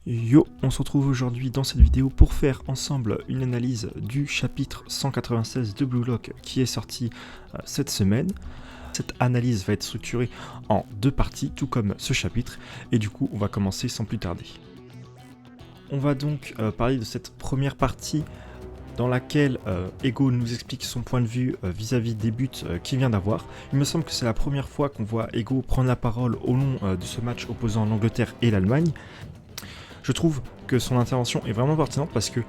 Yo, on se retrouve aujourd'hui dans cette vidéo pour faire ensemble une analyse du chapitre 196 de Blue Lock qui est sorti cette semaine. Cette analyse va être structurée en deux parties, tout comme ce chapitre, et du coup on va commencer sans plus tarder. On va donc parler de cette première partie dans laquelle Ego nous explique son point de vue vis-à-vis des buts qu'il vient d'avoir. Il me semble que c'est la première fois qu'on voit Ego prendre la parole au long de ce match opposant l'Angleterre et l'Allemagne. Je trouve que son intervention est vraiment pertinente parce que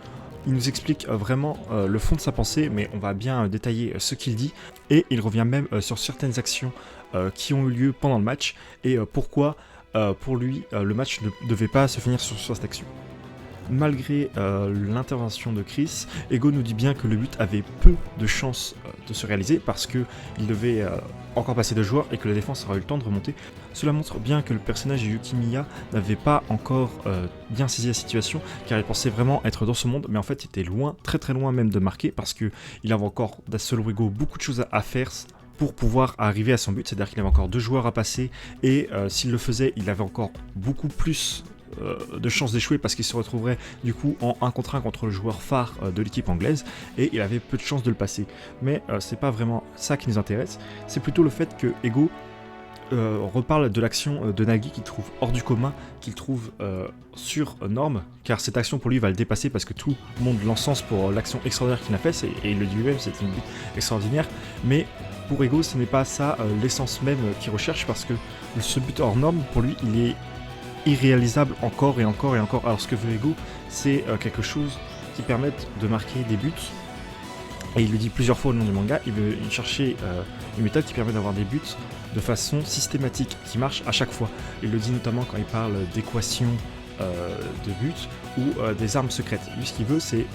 il nous explique vraiment le fond de sa pensée, mais on va bien détailler ce qu'il dit, et il revient même sur certaines actions qui ont eu lieu pendant le match, et pourquoi pour lui le match ne devait pas se finir sur cette action. Malgré l'intervention de Chris, Ego nous dit bien que le but avait peu de chances de se réaliser parce qu'il devait encore passer 2 joueurs et que la défense aura eu le temps de remonter. Cela montre bien que le personnage de Yuki Miya n'avait pas encore bien saisi la situation, car il pensait vraiment être dans ce monde, mais en fait il était loin, très très loin même de marquer, parce qu'il avait encore d'Assolo Ego beaucoup de choses à faire pour pouvoir arriver à son but, c'est-à-dire qu'il avait encore 2 joueurs à passer, et s'il le faisait, il avait encore beaucoup plus de chances d'échouer parce qu'il se retrouverait du coup en 1 contre 1 contre le joueur phare de l'équipe anglaise, et il avait peu de chances de le passer. Mais c'est pas vraiment ça qui nous intéresse, c'est plutôt le fait que Ego reparle de l'action de Nagi qu'il trouve hors du commun, qu'il trouve sur norme, car cette action pour lui va le dépasser parce que tout le monde l'encense pour l'action extraordinaire qu'il a fait, et il le dit lui-même, c'est une but extraordinaire, mais pour Ego ce n'est pas ça l'essence même qu'il recherche, parce que ce but hors norme pour lui il est irréalisable encore et encore et encore. Alors ce que veut Ego, c'est quelque chose qui permette de marquer des buts, et il le dit plusieurs fois au long du manga, il veut chercher une méthode qui permet d'avoir des buts de façon systématique, qui marche à chaque fois. Il le dit notamment quand il parle d'équations de buts ou des armes secrètes. Lui ce qu'il veut c'est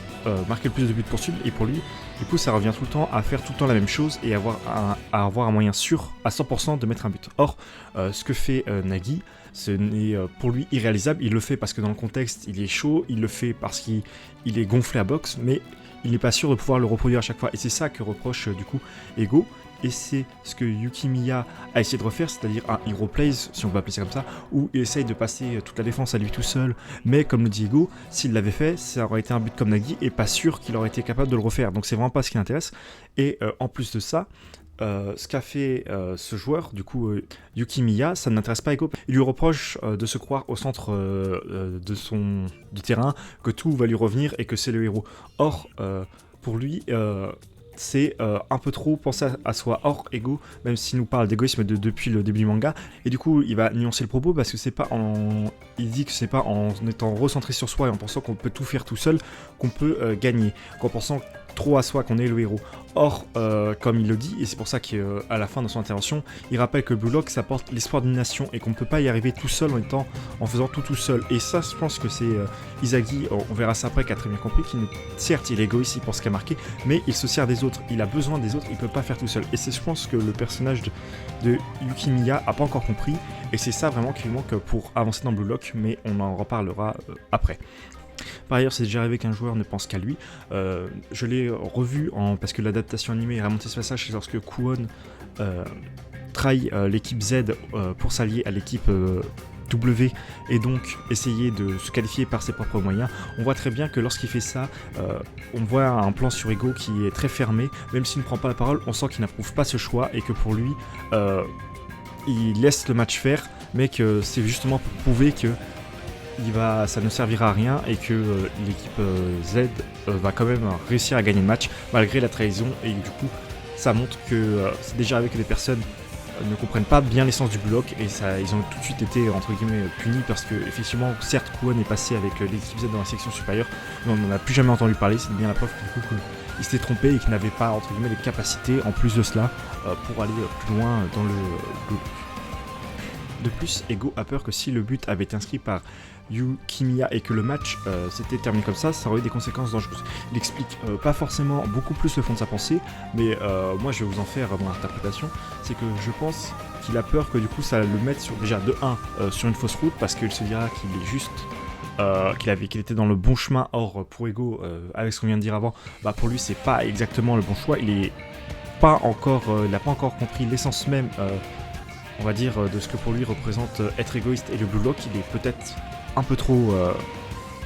marquer le plus de buts possible, et pour lui du coup ça revient tout le temps à faire tout le temps la même chose et à avoir un moyen sûr à 100% de mettre un but. Or ce que fait Nagi, ce n'est pour lui irréalisable. Il le fait parce que dans le contexte il est chaud, il le fait parce qu'il est gonflé à boxe, mais il n'est pas sûr de pouvoir le reproduire à chaque fois, et c'est ça que reproche du coup Ego. Et c'est ce que Yuki Miya a essayé de refaire, c'est-à-dire un hero plays, si on peut appeler ça comme ça, où il essaye de passer toute la défense à lui tout seul, mais comme le dit Ego, s'il l'avait fait, ça aurait été un but comme Nagi, et pas sûr qu'il aurait été capable de le refaire, donc c'est vraiment pas ce qui l'intéresse. Et en plus de ça, ce qu'a fait ce joueur, du coup Yuki Miya, ça n'intéresse pas Ego. Il lui reproche de se croire au centre du terrain, que tout va lui revenir et que c'est le héros. Or, pour lui, c'est un peu trop penser à soi. Or, Ego, même s'il nous parle d'égoïsme depuis le début du manga, et du coup il va nuancer le propos parce que c'est pas il dit que c'est pas en étant recentré sur soi et en pensant qu'on peut tout faire tout seul qu'on peut gagner, qu'en pensant trop à soi qu'on est le héros. Or, comme il le dit, et c'est pour ça qu'à la fin de son intervention, il rappelle que Blue Lock ça porte l'espoir d'une nation et qu'on ne peut pas y arriver tout seul en faisant tout seul. Et ça, je pense que c'est Izagi, on verra ça après, qui a très bien compris qu'il certes il est égoïste, il pense qu'à marquer, mais il se sert des autres, il a besoin des autres, il peut pas faire tout seul. Et c'est, je pense que le personnage de Yuki Miya a pas encore compris, et c'est ça vraiment qui lui manque pour avancer dans Blue Lock, mais on en reparlera après. Par ailleurs, c'est déjà arrivé qu'un joueur ne pense qu'à lui. Je l'ai revu parce que l'adaptation animée est remontée ce passage, c'est lorsque Kwon trahit l'équipe Z pour s'allier à l'équipe W et donc essayer de se qualifier par ses propres moyens. On voit très bien que lorsqu'il fait ça, on voit un plan sur Ego qui est très fermé. Même s'il ne prend pas la parole, on sent qu'il n'approuve pas ce choix et que pour lui, il laisse le match faire, mais que c'est justement pour prouver que ça ne servira à rien et que l'équipe Z va quand même réussir à gagner le match malgré la trahison, et du coup ça montre que c'est déjà arrivé que des personnes ne comprennent pas bien l'essence du Blue Lock, et ils ont tout de suite été entre guillemets punis parce que effectivement certes Kwon est passé avec l'équipe Z dans la section supérieure, mais on n'en a plus jamais entendu parler. C'est bien la preuve du coup qu'il s'était trompé et qu'il n'avait pas entre guillemets les capacités en plus de cela pour aller plus loin dans le Blue Lock. De plus, Ego a peur que si le but avait été inscrit par Yuki Miya et que le match s'était terminé comme ça aurait eu des conséquences dangereuses. Il explique pas forcément beaucoup plus le fond de sa pensée, mais moi je vais vous en faire mon interprétation. C'est que je pense qu'il a peur que du coup ça le mette déjà de 1 sur une fausse route, parce qu'il se dira qu'il est juste qu'il était dans le bon chemin. Or pour Ego, avec ce qu'on vient de dire avant, pour lui c'est pas exactement le bon choix. Il n'a pas encore compris l'essence même on va dire, de ce que pour lui représente être égoïste et le Blue Lock. Il est peut-être un peu trop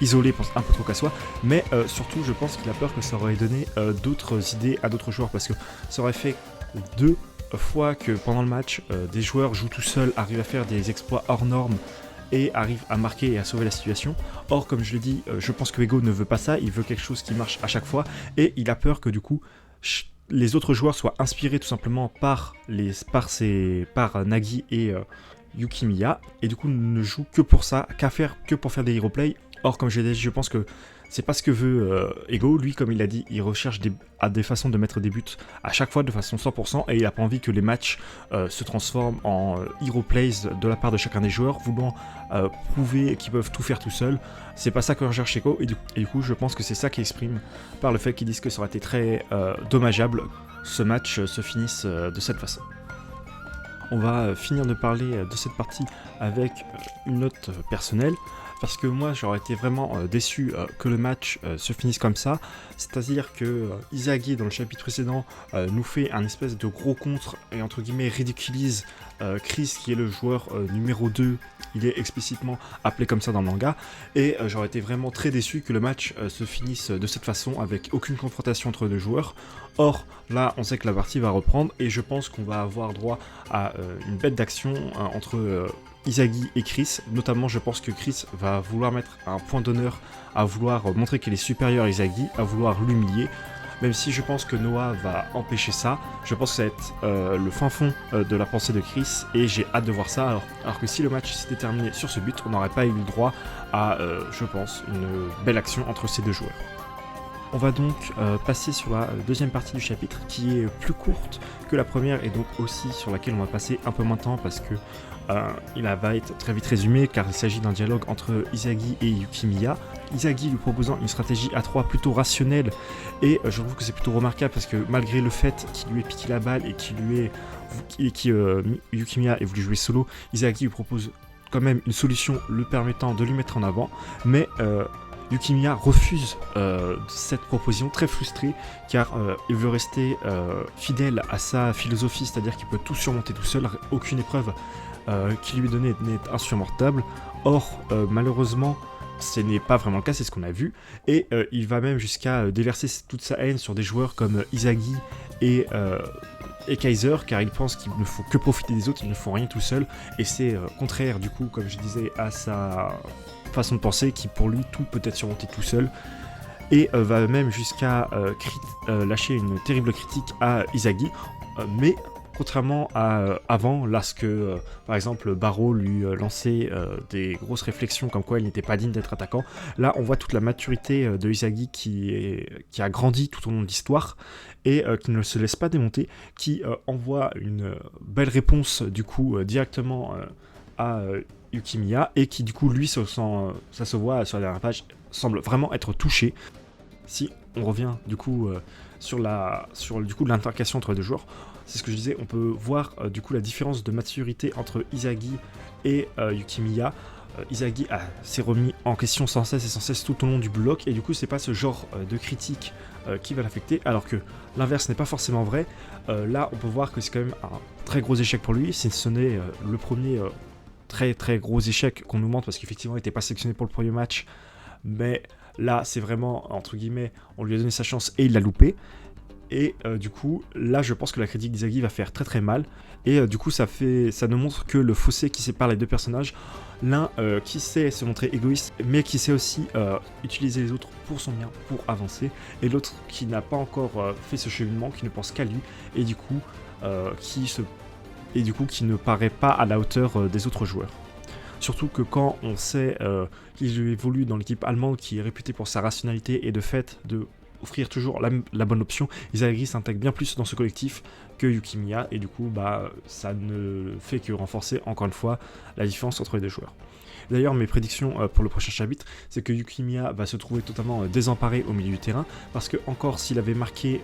isolé, un peu trop qu'à soi, mais surtout je pense qu'il a peur que ça aurait donné d'autres idées à d'autres joueurs, parce que ça aurait fait 2 fois que pendant le match, des joueurs jouent tout seuls, arrivent à faire des exploits hors normes et arrivent à marquer et à sauver la situation. Or, comme je l'ai dit, je pense que Ego ne veut pas ça, il veut quelque chose qui marche à chaque fois, et il a peur que du coup, les autres joueurs soient inspirés tout simplement par Nagi et Yukimiya, et du coup ne jouent que pour ça, que pour faire des hero play. Or, comme je l'ai dit, je pense que c'est pas ce que veut Ego. Lui, comme il l'a dit, il recherche des façons de mettre des buts à chaque fois de façon 100%, et il a pas envie que les matchs se transforment en hero plays de la part de chacun des joueurs, voulant prouver qu'ils peuvent tout faire tout seuls. C'est pas ça que recherche Ego, et du coup, je pense que c'est ça qui exprime par le fait qu'ils disent que ça aurait été très dommageable ce match se finisse de cette façon. On va finir de parler de cette partie avec une note personnelle, parce que moi j'aurais été vraiment déçu que le match se finisse comme ça, c'est-à-dire que Izagi dans le chapitre précédent nous fait un espèce de gros contre et entre guillemets ridiculise Chris qui est le joueur numéro 2, il est explicitement appelé comme ça dans le manga, et j'aurais été vraiment très déçu que le match se finisse de cette façon avec aucune confrontation entre deux joueurs. Or là on sait que la partie va reprendre et je pense qu'on va avoir droit à une bête d'action entre Izagi et Chris. Notamment je pense que Chris va vouloir mettre un point d'honneur à vouloir montrer qu'il est supérieur à Izagi, à vouloir l'humilier, même si je pense que Noah va empêcher ça. Je pense que ça va être le fin fond de la pensée de Chris et j'ai hâte de voir ça, alors que si le match s'était terminé sur ce but, on n'aurait pas eu le droit à, je pense, une belle action entre ces deux joueurs. On va donc passer sur la deuxième partie du chapitre qui est plus courte que la première et donc aussi sur laquelle on va passer un peu moins de temps parce que il va être très vite résumé car il s'agit d'un dialogue entre Izagi et Yukimiya. Izagi lui proposant une stratégie à 3 plutôt rationnelle et je trouve que c'est plutôt remarquable parce que malgré le fait qu'il lui ait piqué la balle et Yukimiya ait voulu jouer solo, Izagi lui propose quand même une solution le permettant de lui mettre en avant, mais Yukimiya refuse cette proposition, très frustré car il veut rester fidèle à sa philosophie, c'est-à-dire qu'il peut tout surmonter tout seul, aucune épreuve qui lui est donnée n'est insurmontable. Or malheureusement ce n'est pas vraiment le cas, c'est ce qu'on a vu, et il va même jusqu'à déverser toute sa haine sur des joueurs comme Izagi et Kaiser, car il pense qu'il ne faut que profiter des autres, il ne faut rien tout seul, et c'est contraire du coup, comme je disais, à sa façon de penser, qui pour lui tout peut être surmonté tout seul, et va même jusqu'à lâcher une terrible critique à Izagi, mais contrairement à avant, lorsque par exemple Barreau lui lançait des grosses réflexions comme quoi il n'était pas digne d'être attaquant, là on voit toute la maturité de Izagi qui a grandi tout au long de l'histoire et qui ne se laisse pas démonter, qui envoie une belle réponse du coup directement à Yukimiya, et qui du coup lui ça se voit sur la dernière page, semble vraiment être touché. Si on revient du coup sur l'intercation entre les deux joueurs, c'est ce que je disais, on peut voir du coup la différence de maturité entre Izagi et Yukimiya. Izagi s'est remis en question sans cesse tout au long du bloc, et du coup c'est pas ce genre de critique qui va l'affecter, alors que l'inverse n'est pas forcément vrai. Là on peut voir que c'est quand même un très gros échec pour lui, si ce n'est le premier très très gros échec qu'on nous montre, parce qu'effectivement il n'était pas sélectionné pour le premier match, mais là c'est vraiment entre guillemets on lui a donné sa chance et il l'a loupé. Et du coup, là je pense que la critique d'Izagi va faire très très mal. Et du coup ça nous montre que le fossé qui sépare les deux personnages, l'un qui sait se montrer égoïste, mais qui sait aussi utiliser les autres pour son bien, pour avancer, et l'autre qui n'a pas encore fait ce cheminement, qui ne pense qu'à lui, et du coup qui ne paraît pas à la hauteur des autres joueurs. Surtout que quand on sait qu'il évolue dans l'équipe allemande qui est réputée pour sa rationalité et de fait de offrir toujours la bonne option, Izagi s'intègre bien plus dans ce collectif que Yukimiya, et du coup ça ne fait que renforcer encore une fois la différence entre les deux joueurs. D'ailleurs mes prédictions pour le prochain chapitre, c'est que Yukimiya va se trouver totalement désemparé au milieu du terrain, parce que encore s'il avait marqué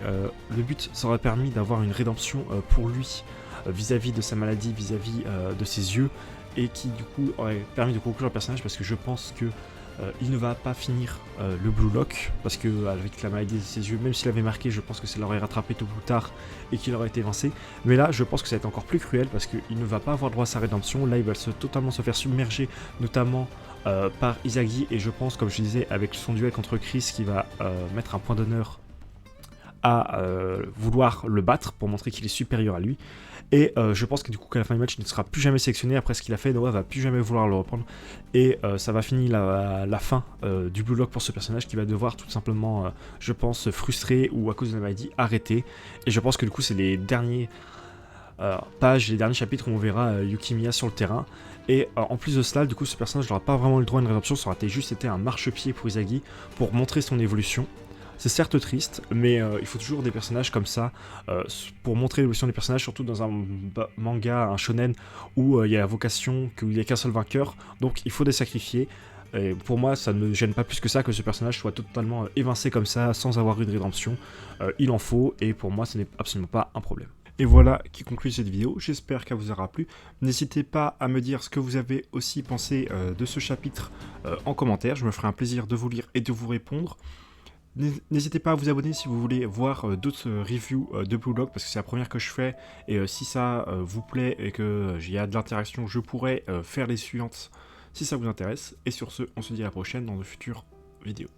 le but, ça aurait permis d'avoir une rédemption pour lui vis-à-vis de sa maladie, vis-à-vis de ses yeux, et qui du coup aurait permis de conclure le personnage, parce que je pense que il ne va pas finir le Blue Lock, parce que avec la maladie de ses yeux, même s'il avait marqué, je pense que ça l'aurait rattrapé tôt ou tard et qu'il aurait été évincé. Mais là, je pense que ça va être encore plus cruel, parce qu'il ne va pas avoir droit à sa rédemption. Là, il va totalement se faire submerger, notamment par Izagi, et je pense, comme je disais, avec son duel contre Chris, qui va mettre un point d'honneur à vouloir le battre pour montrer qu'il est supérieur à lui. Et je pense que du coup qu'à la fin du match il ne sera plus jamais sélectionné. Après ce qu'il a fait, Noah va plus jamais vouloir le reprendre. Et ça va finir la fin du Blue Lock pour ce personnage, qui va devoir tout simplement, je pense, frustré ou à cause de la maladie, arrêter. Et je pense que du coup c'est les derniers pages, les derniers chapitres où on verra Yukimiya sur le terrain. Et en plus de cela, du coup ce personnage n'aura pas vraiment eu le droit à une rédemption. Ça aura juste été un marchepied pour Izagi pour montrer son évolution. C'est certes triste, mais il faut toujours des personnages comme ça pour montrer l'évolution des personnages, surtout dans un manga, un shonen, où il y a la vocation qu'il n'y a qu'un seul vainqueur, donc il faut les sacrifier. Et pour moi, ça ne me gêne pas plus que ça que ce personnage soit totalement évincé comme ça, sans avoir eu de rédemption. Il en faut, et pour moi, ce n'est absolument pas un problème. Et voilà qui conclut cette vidéo, j'espère qu'elle vous aura plu. N'hésitez pas à me dire ce que vous avez aussi pensé de ce chapitre en commentaire, je me ferai un plaisir de vous lire et de vous répondre. N'hésitez pas à vous abonner si vous voulez voir d'autres reviews de Blue Lock, parce que c'est la première que je fais, et si ça vous plaît et qu'il y a de l'interaction, je pourrais faire les suivantes si ça vous intéresse. Et sur ce, on se dit à la prochaine dans de futures vidéos.